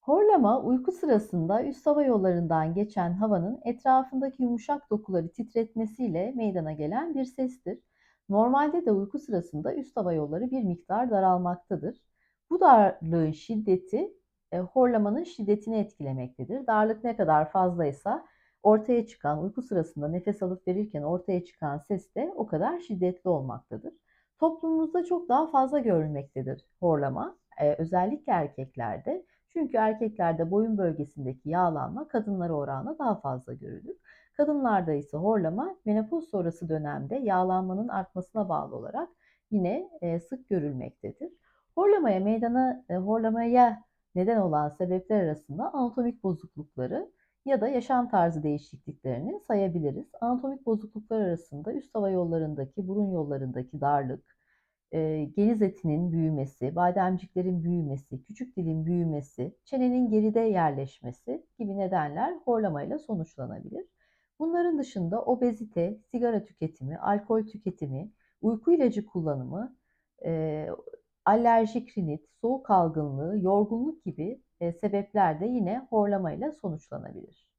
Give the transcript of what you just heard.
Horlama, uyku sırasında üst hava yollarından geçen havanın etrafındaki yumuşak dokuları titretmesiyle meydana gelen bir sestir. Normalde de uyku sırasında üst hava yolları bir miktar daralmaktadır. Bu darlığın şiddeti horlamanın şiddetini etkilemektedir. Darlık ne kadar fazlaysa ortaya çıkan, uyku sırasında nefes alıp verirken ortaya çıkan ses de o kadar şiddetli olmaktadır. Toplumumuzda çok daha fazla görülmektedir horlama, özellikle erkeklerde. Çünkü erkeklerde boyun bölgesindeki yağlanma kadınlara oranla daha fazla görülür. Kadınlarda ise horlama menopoz sonrası dönemde yağlanmanın artmasına bağlı olarak yine sık görülmektedir. Horlamaya neden olan sebepler arasında anatomik bozuklukları ya da yaşam tarzı değişikliklerini sayabiliriz. Anatomik bozukluklar arasında üst hava yollarındaki, burun yollarındaki darlık, geniz etinin büyümesi, bademciklerin büyümesi, küçük dilin büyümesi, çenenin geride yerleşmesi gibi nedenler horlamayla sonuçlanabilir. Bunların dışında obezite, sigara tüketimi, alkol tüketimi, uyku ilacı kullanımı, e, alerjik rinit, soğuk algınlığı, yorgunluk gibi sebepler de yine horlamayla sonuçlanabilir.